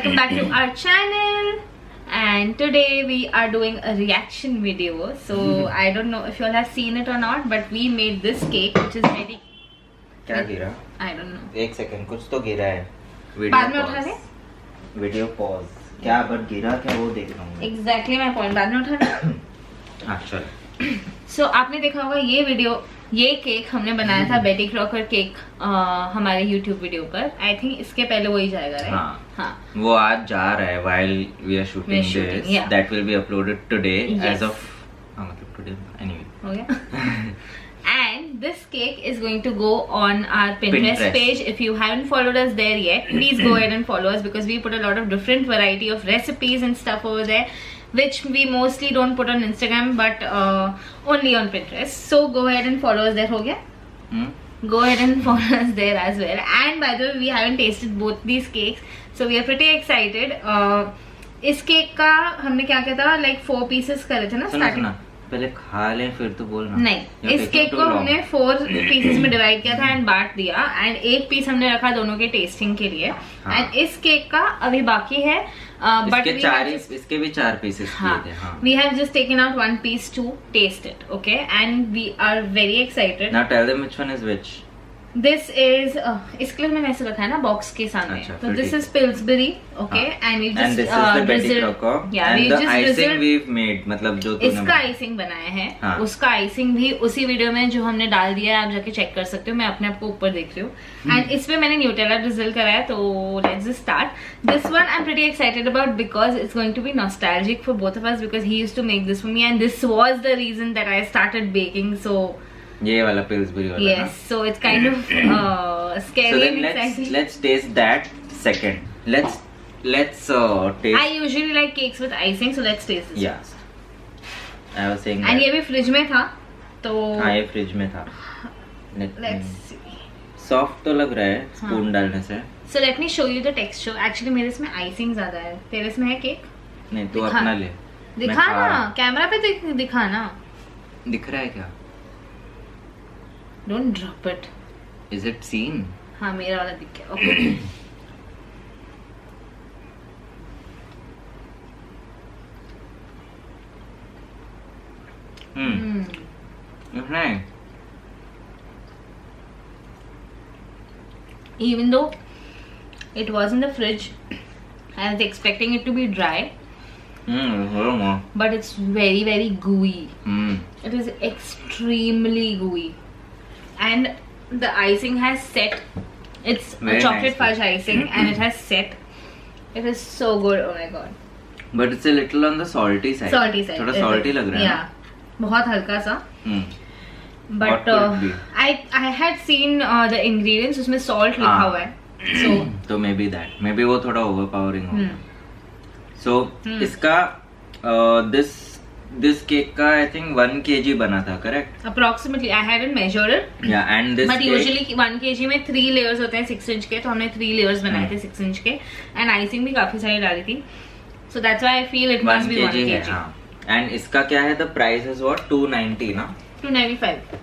welcome back to our channel, and today we are doing a reaction video. So I don't know if you all have seen it or not, but we made this cake which is very... क्या गिरा? I don't know. एक second, कुछ तो गिरा है. बाद में उठा ले. Video pause. क्या बट गिरा क्या वो देख रहा हूँ. Exactly my point. बाद में उठा ले. अच्छा. So आपने देखा होगा ये वीडियो, ये केक हमने बनाया था बेटी क्रॉकर केक हमारे YouTube वीडियो पर. आई थिंक इसके पहले वही जाएगा, राइट? हाँ. वो आज जा रहा है while we are shooting this. Yeah. That will be uploaded today. Yes. As of मतलब today anyway. हो गया. And this cake is going to go on our Pinterest page. If you haven't followed us there yet, please go ahead and follow us because we put a lot of different variety of recipes and stuff over there, which we mostly don't put on Instagram but only on Pinterest. So go ahead and follow us there. हो गया? Go ahead and follow us there as well. And by the way, we haven't tasted both these cakes, so we are pretty excited. इस cake का हमने क्या किया था, like 4 pieces करे थे ना स्टार्टिंग. पहले खा ले फिर तो बोलना. नहीं, इस केक को हमने 4 पीसेस में डिवाइड किया था एंड बांट दिया, एंड एक पीस हमने रखा दोनों के टेस्टिंग के लिए. एंड इस केक का अभी बाकी है, बट इसके भी 4 पीसेस किए थे. We have just taken out 1 piece to test it. Okay, and we are very excited. Now tell them which one is which. This is इसके लिए मैंने ऐसे रखा है ना बॉक्स के सामने. तो this is Pillsbury. Okay, and we just icing we made, मतलब जो तूने इसका आइसिंग बनाया है, उसका आइसिंग भी उसी वीडियो में जो हमने डाल दिया है, आप जाके चेक कर सकते हो. मैं अपने आप को ऊपर देख रही हूँ. एंड इसमें मैंने न्यूटेला ड्रिजल कराया. तो let's just start. This one I am pretty excited about because it's going to be nostalgic for both of us because he used to make this for me and this was the reason that I started baking. So ये वाला पिल्सबेरी वाला. Yes, so it's kind of scary. So then and exciting. let's taste that second. Let's taste. I usually like cakes with icing, so let's taste this. Yeah. I was saying. And ये भी fridge में था, तो. हाँ, ये fridge में था. Let's see. Sofт तो लग रहा है स्पून डालने से. So let me show you the texture. Actually मेरे इसमें icing ज़्यादा है. तेरे इसमें है केक? नहीं, तू अपना ले. दिखा ना, कैमरा पे दिखा ना. दिख रहा है क्या? Don't drop it. Is it seen? हाँ, मेरा वाला दिख गया. Okay. It's nice. Even though it was in the fridge, I was expecting it to be dry. But it's very, very gooey. It is extremely gooey. And the icing has set. It's a chocolate fudge icing and it has set. It is so good. Oh my god. But it's a little on the salty side. Salty side. थोड़ा salty लग रहा है. Yeah. बहुत हल्का सा. But I had seen the ingredients. उसमें salt लिखा हुआ है. So maybe that. Maybe वो थोड़ा overpowering हो गया. So इसका this cake का I think 1 kg बना था, correct? Approximately. I hadn't measured it. Yeah, and this. But usually 1 kg में 3 layers होते हैं 6 inch के, तो हमने 3 layers बनाए थे 6 inch के, and icing भी काफी सारी डाली थी. So that's why I feel it must be 1 kg. हाँ. And इसका क्या है? The price is what? 290 ना? 295.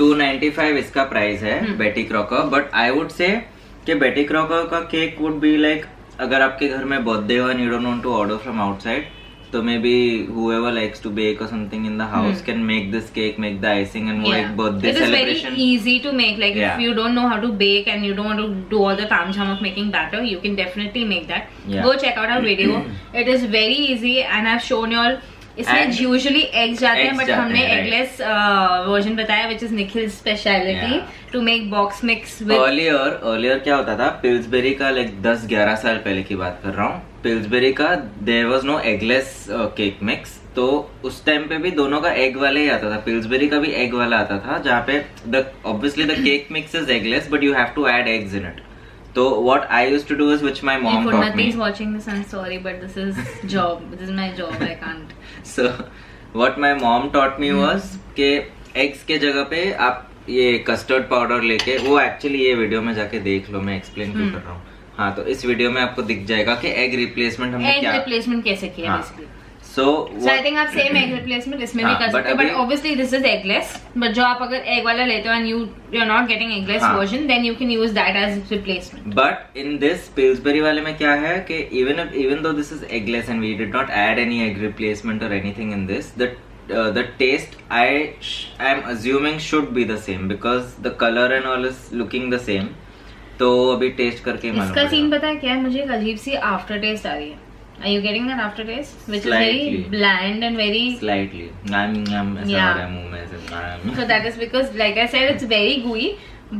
295 इसका प्राइस है बेटी Crocker. But I would say कि बेटी क्रॉकर का केक would be like, अगर आपके घर में बर्थडे हो and you don't want to order from outside, तो maybe whoever likes to bake or something in the house can make this cake, make the icing and more like birthday celebration. It is very easy to make. Like if you don't know how to bake and you don't want to do all the tamjham of making batter, you can definitely make that. Go check out our video. It is very easy and I've shown you all. इसमें usually eggs जाते हैं, but हमने eggless version बताया, which is Nikhil's speciality to make box mix with. Earlier क्या होता था, पिल्सबेरी का like 10-11 साल पहले की बात कर रहा हूँ, पिल्सबेरी का there was no eggless cake mix. तो उस टाइम पे भी दोनों का एग वाला ही आता था. पिल्सबेरी का भी एग वाला आता था, जहाँ पे obviously the cake mix is eggless but you have to add eggs in it. So what I used to do is, which my mom taught me. If Unnati is watching this, I'm sorry, but this is job. This is my job. I can't. So what my mom taught me was कि eggs के जगह पे आप ये custard powder लेके, वो actually ये video में जाके देख लो, मैं explain क्यों कर रहा हूँ. हाँ, तो इस वीडियो में आपको दिख जाएगा कि egg replacement हमने क्या. Egg replacement कैसे किया basically. So I think आप same egg replacement इसमें भी कर सकते हो, but obviously this is eggless. But जो आप अगर egg वाला लेते हो and you're not getting eggless version, then you can use that as replacement. But in this Pillsbury वाले में क्या है कि even though this is eggless and we did not add any egg replacement or anything in this, the taste I am assuming should be the same because the color and all is looking the same. तो अभी test करके मालूम इसका scene पता है क्या है, मुझे एक अजीब सी आफ्टर टेस्ट आ रही है. Are you getting that aftertaste, which Slightly. is very bland and very slightly ऐसा हो रहा है मुंह में ऐसे. So that is because, like I said, it's very gooey,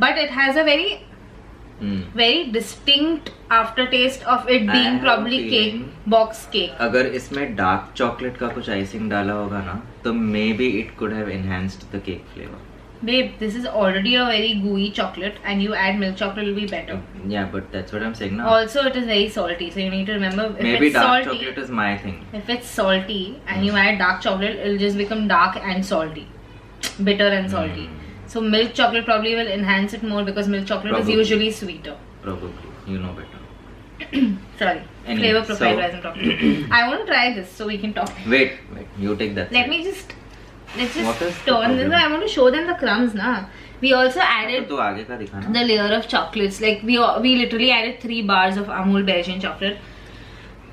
but it has a very distinct aftertaste of it being probably cake, box cake. अगर इसमें dark chocolate का कुछ आइसिंग डाला होगा ना, तो maybe it could have enhanced the cake flavor. Babe, this is already a very gooey chocolate, and you add milk chocolate, will be better. Yeah, but that's what I'm saying now. Also, it is very salty, so you need to remember if maybe it's dark salty, chocolate is my thing. If it's salty and you add dark chocolate, it'll just become dark and salty, bitter and salty. So milk chocolate probably will enhance it more because milk chocolate is usually sweeter. Probably, you know better. Sorry, anyway, flavor profile wasn't talking. I want to try this so we can talk. Wait, you take that. Let's just What is turn this. I want to show them the crumbs, na. We also added तो आगे का दिखाना. the layer of chocolates. Like we literally added 3 bars of Amul Belgian chocolate.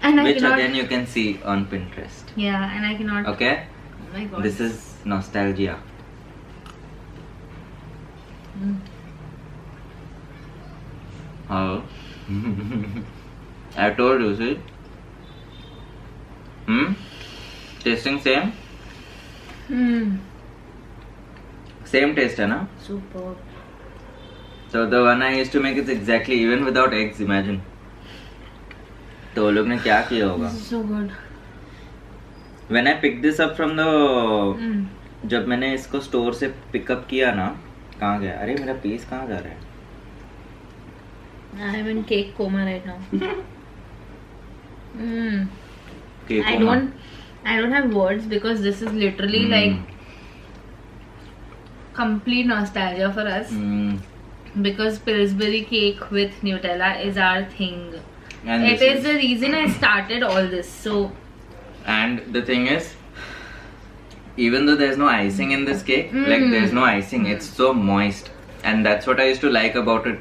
And Which again you can see on Pinterest. Yeah, and I cannot. Okay. Oh my god. This is nostalgia. How? I told you, see? Tasting same? Same taste है ना? Superb. So the one I used to make is exactly even without eggs. Imagine. तो वो लोग ने क्या किया होगा? This is so good. When I picked this up from the जब मैंने इसको स्टोर से पिकअप किया ना, कहाँ गया? अरे मेरा पीस कहाँ जा रहा है? I am in cake coma right now. Cake I coma. don't have words because this is literally like complete nostalgia for us. Because Pillsbury cake with Nutella is our thing. And it is the reason I started all this. So. And the thing is, even though there's no icing in this cake, like there's no icing, it's so moist, and that's what I used to like about it.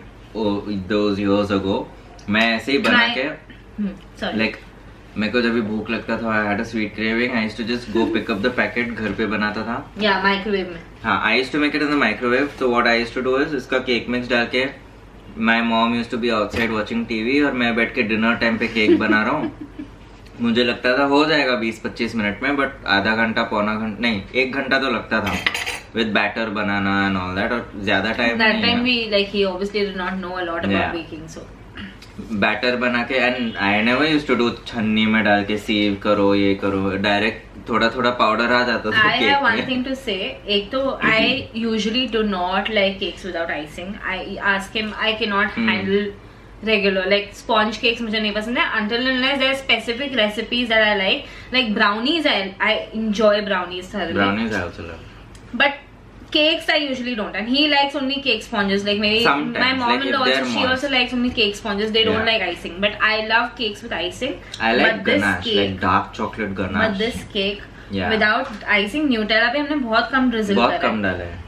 Those years ago, मैं ऐसे ही बना के, like मेरे को जब भी भूख लगता था, I had a sweet craving, I used to just go pick up the packet, घर पे बनाता था. Yeah, microwave में. हाँ, I used to make it in the microwave. So what I used to do is इसका cake mix डाल के, my mom used to be outside watching TV और मैं बैठ के dinner time पे cake बना रहा हूँ. मुझे लगता था हो जाएगा 20-25 मिनट में, but आधा घंटा पौना घंटा नहीं, 1 घंटा तो लगता था. With batter, banana and all that, और ज़्यादा time that time we like he obviously did not know a lot about baking, so batter बना के, and I never used to do छन्नी में डाल के sieve करो ये करो, direct थोड़ा थोड़ा powder आ जाता था. I have one thing to say. एक तो I usually do not like cakes without icing. I ask him, I cannot handle regular like sponge cakes. मुझे नहीं पसंद है until unless there are specific recipes that I like brownies. I enjoy brownies thoroughly. Brownies I also love. But cakes I usually don't, and he likes only cake sponges. Like my mom like and also she also likes only cake sponges. They don't like icing, but I love cakes with icing. I like ganache, like dark chocolate ganache. But this cake without icing, Nutella पे हमने बहुत कम drizzle करा है. बहुत कम डाला है.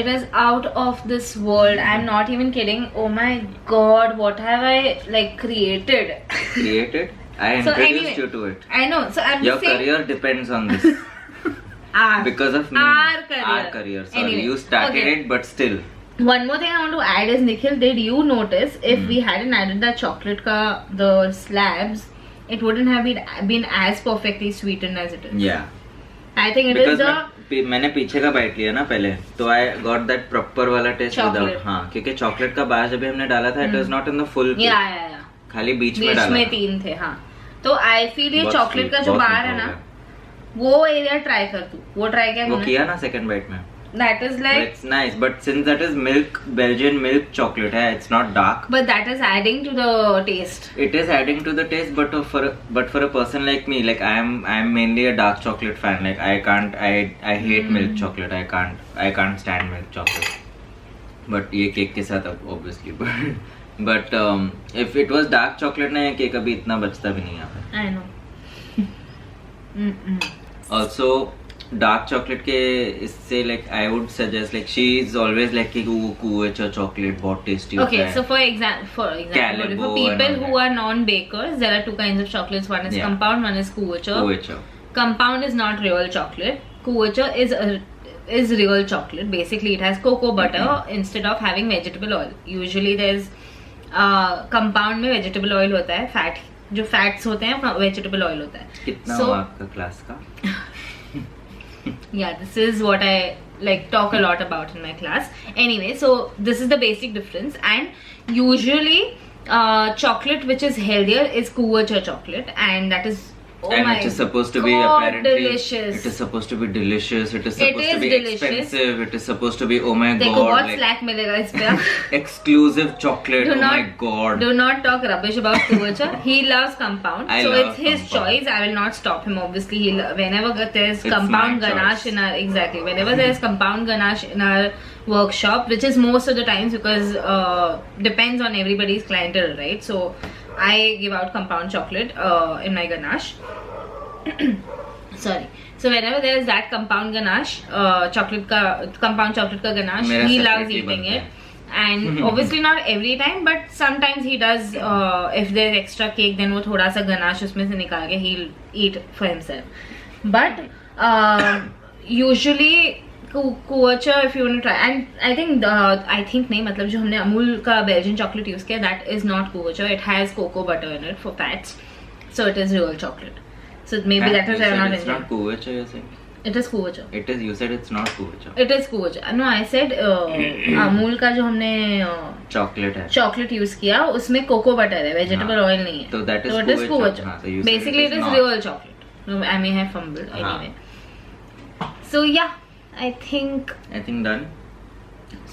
It is out of this world. I'm not even kidding. Oh my god, what have I like created? Created? I introduced you to it. I know. So I'm your saying, career depends on this. Because of me. Our career. Sorry, anyway, you started it, but still. One more thing I want to add is, Nikhil, did you notice if we hadn't added the chocolate the slabs, it wouldn't have been as perfectly sweetened as it is. Yeah. I think it because is the मैंने पीछे का bite लिया ना पहले, तो I got that proper वाला test without. हाँ, क्योंकि चॉकलेट का बार जब हमने डाला था, it was not in the full cake. Yeah. खाली बीच में डाला. बीच में 3 थे, हाँ. तो I feel ये चॉकलेट का जो बार है ना, वो एरिया ट्राई कर तू. वो ट्राई क्या? वो किया ना सेकंड बाइट में. That is like. It's nice, but since that is milk, Belgian milk chocolate, it's not dark. But that is adding to the taste. It is adding to the taste, but for a person like me, like I am mainly a dark chocolate fan. Like I hate milk chocolate. I can't stand milk chocolate. But ये cake के साथ obviously, but if it was dark chocolate ना, ये cake अभी इतना बचता भी नहीं यहाँ पे. I know. Also dark chocolate के इससे like I would suggest like she is always like कि वो कुएचा chocolate बहुत tasty होता Okay, है. so for example, Calebo for people and all who are non-bakers, there are two kinds of chocolates. One is Yeah. compound, one is kuecha. Kuecha. Compound is not real chocolate. Kuecha is real chocolate. Basically, it has cocoa butter instead of having vegetable oil. Usually, there's compound में vegetable oil होता है. Fat जो fats होते हैं vegetable oil होता है. कितना So, हुआ आपका क्लास का? yeah, this is what I like talk a lot about in my class. Anyway, so this is the basic difference, and usually chocolate which is healthier is kuecha chocolate, and that is and it is supposed to be God, apparently delicious. it is supposed to be delicious, it is It supposed to is be delicious. expensive, it is supposed to be oh my देखो god बहुत like slack मिलेगा इस पे. exclusive chocolate. Do oh not- my god. Do not talk rubbish about kuecha. He loves compound, I so love it's his compound. choice. I will not stop him. Obviously, whenever there's It's compound my ganache choice. in our whenever there's compound ganache in our workshop, which is most of the times because depends on everybody's clientele, right? So I give out compound chocolate in my ganache. Sorry. So whenever there is that compound ganache, compound chocolate ka ganache, मेरा he separate loves he eating बनता it. And obviously not every time, but sometimes he does. If there's extra cake, then वो थोड़ा सा ganache उसमें से निकाल के he'll eat for himself. But usually kuecha, if you want to try, and I think नहीं, मतलब जो हमने अमूल का Belgian chocolate use किया, that is not kuecha. It has cocoa butter in it for fats, so it is real chocolate. So maybe that is why I'm not it's enjoying. not kuecha, you're saying? It is kuecha. It is, you said it's not kuecha. It is kuecha. No, I said Amul का जो हमने Chocolate है. Chocolate use किया उसमें cocoa butter है, vegetable हाँ. Oil नहीं है. तो that is it is kuecha. kuecha. हाँ, so you said Basically, it it is is not. real chocolate. No, I may have fumbled हाँ. anyway. So yeah, I think done.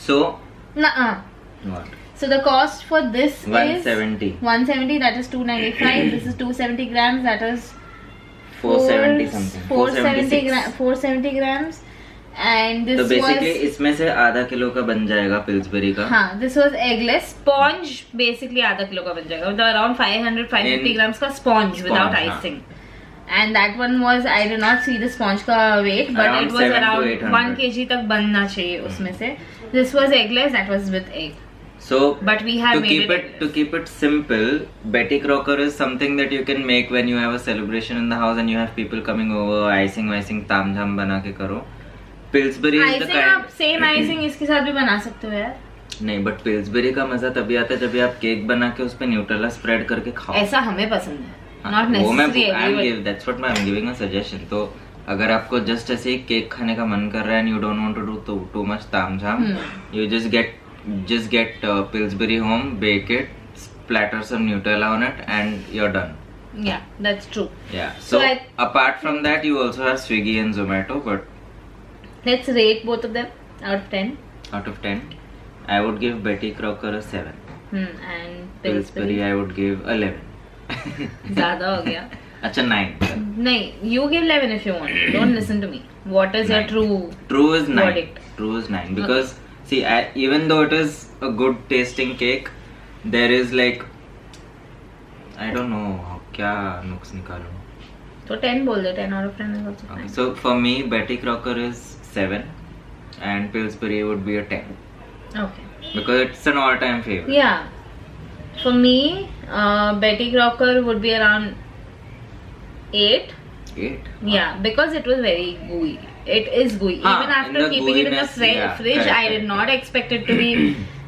So nuh-uh. what? So the cost for this 170. is 170. That is 295. This is 270 grams. That is 470 something. 470 grams. And this तो basically was इसमें से आधा kilo का बन जाएगा पिल्सबेरी का. हाँ, this was eggless sponge. Basically आधा किलो का बन जाएगा. मतलब around 550 grams का sponge without हाँ. icing. And that one was, I did not see the sponge का weight, but Around it was 700 to around 800. 1 kg तक बनना चाहिए उसमें से. This was eggless. That was with egg. So But we have to made keep it to keep it simple, Betty Crocker is something that you can make when you have a celebration in the house and you have people coming over, icing ताम झाम बना के करो. Pillsbury is the icing kind. आप same icing इसके साथ भी बना सकते हो यार. नहीं, बट पिल्सबेरी का मजा तभी आता है जब आप केक बना के उस पे न्यूटेला स्प्रेड करके खाओ. ऐसा हमें पसंद है. हाँ, Not वो मैं necessarily. that's what I'm giving a suggestion. तो अगर आपको जस्ट ऐसे ही केक खाने का मन कर रहा है and you don't want to do too much ताम झाम, you just get Pillsbury home, bake it, splatter some Nutella on it, and you're done. Yeah, that's true. Yeah. So I- apart from that, you also have Swiggy and Zomato, but Let's rate both of them out of 10. out of 10, I would give Betty Crocker a 7. And Pillsbury Pillsbury I would give 11. ज़्यादा हो गया. अच्छा 9. नहीं, you give 11 if you want. Don't listen to me. What is your 9. true? True is 9. Verdict. True is 9 because see, even though it is a good tasting cake, there is like I don't know क्या नुक्स निकालूं. तो 10 बोल दे. 10 out of 10 is also Okay, fine. so for me, Betty Crocker is 7, and Pillsbury would be a 10 Okay. because it's an all-time favorite. Yeah. For me, Betty Crocker would be around 8. 8. Yeah, because it was very gooey. It is gooey. हाँ, Even in after the keeping it in the gooiness, yeah, fridge, correct, I did not expect it to be.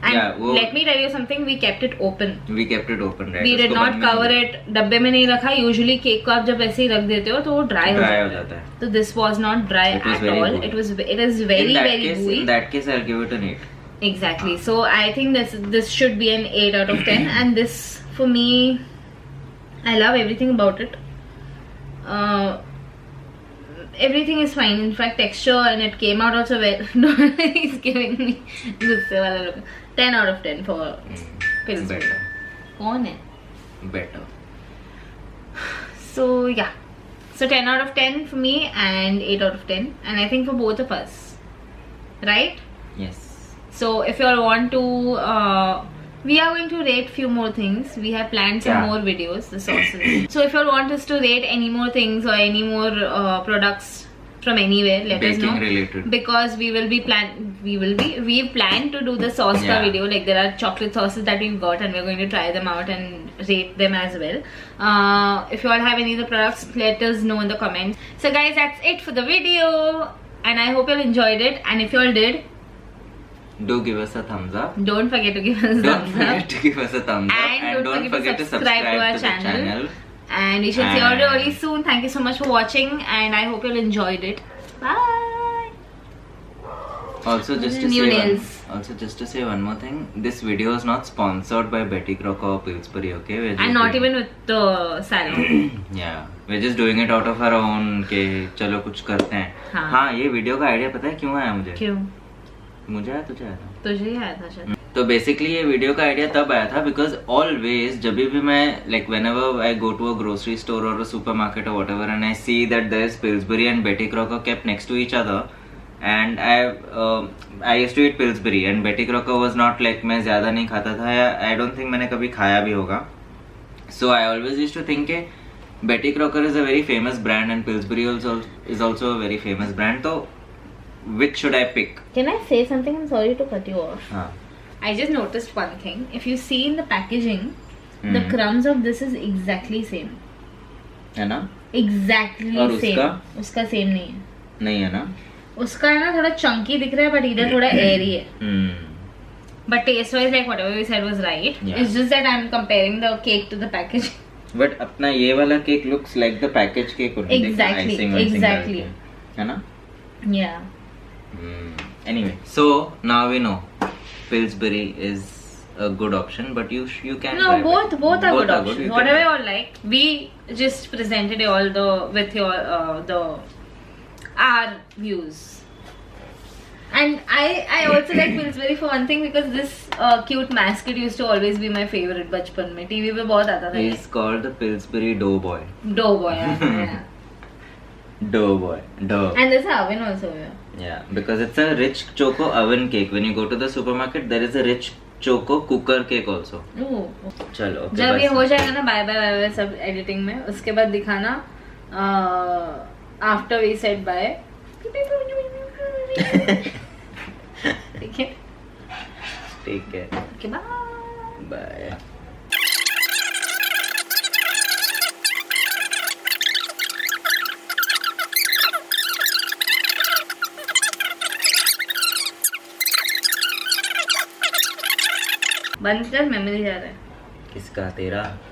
And Yeah, वो- let me tell you something. We kept it open. We kept it open, right? We did उसको not बंद नहीं cover किया. it. डब्बे में नहीं रखा. Usually cake को आप जब ऐसे ही रख देते हो तो वो dry हो Dry हो जाता है. जाता है. So this was not dry It was at very all. gooey. It is very in that very case, gooey. In that case, I'll give it an 8. Exactly. So I think this should be an 8 out of 10. And this for me, I love everything about it. Everything is fine. In fact, texture and it came out also well. He's giving me गुस्से वाला look. 10 out of 10 for Pillsbury. Better. कौन है? Better. So yeah. So 10 out of 10 for me and 8 out of 10. And I think for both of us. Right? Yes. So if you all want to we are going to rate few more things. We have planned some more videos, the sauces. So if you want us to rate any more things or any more products from anywhere, let us know. Related. Because we've planned to do the sauce ka video. Like there are chocolate sauces that we've got and we're going to try them out and rate them as well. If you all have any of the products, let us know in the comments. So guys, that's it for the video, and I hope you all enjoyed it. And if you all did, do give us a thumbs up. Don't forget to give us a thumbs up. And don't forget to subscribe to our channel. And we shall see you all really soon. Thank you so much for watching, and I hope you all enjoyed it. Bye. Also, just to say one more thing. This video is not sponsored by Betty Crocker or Pillsbury, okay? And not even with the salon. Yeah, we're just doing it out of our own. के चलो कुछ करते हैं. हाँ, ये video का idea पता है क्यों आया मुझे? क्यों? मुझे आया, तुझे आया था? तुझे ही आया था शायद. तो बेसिकली ये वीडियो का आइडिया तब आया था बिकॉज ऑलवेज जब भी मैं like whenever I go to a grocery store और अ सुपरमार्केट और whatever and I see that there is Pillsbury and Betty Crocker kept next to each other and I used to eat Pillsbury and Betty Crocker was not like मैं ज्यादा नहीं खाता था या I don't think मैंने कभी खाया भी होगा. So I always used to think के Betty Crocker is a very famous brand and Pillsbury is also a very famous brand. तो which should I pick? Can I say something? I'm sorry to cut you off. हाँ. I just noticed one thing. If you see in the packaging, the crumbs of this is exactly same. है ना? Exactly और same. उसका same नहीं है. नहीं है ना? उसका है ना थोड़ा chunky दिख रहा है, but इधर थोड़ा airy है. But taste wise, like whatever we said was right. Yeah. It's just that I'm comparing the cake to the packaging. But अपना ये वाला cake looks like the package cake. Exactly. है ना? Yeah. Anyway, so now we know Pillsbury is a good option, but you can no, try both are good options. Whatever you all like. We just presented you all with your our views. And I also like Pillsbury for one thing because this cute mascot used to always be my favorite बचपन में. TV पे बहुत आता था. He's called the Pillsbury Doughboy. Doughboy, yeah. Doughboy. And there's an oven also here. Yeah, because it's a rich choco oven cake. When you go to the supermarket, there is a rich choco cooker cake also. Oh. चलो. Okay, जब ये हो जाएगा ना bye सब editing में, उसके बाद दिखाना आफ्टर वी सेड बाय. ठीक है. ठीक है. Okay bye. बाय. बंद कर, मेमोरी जा रहा है. किसका? तेरा?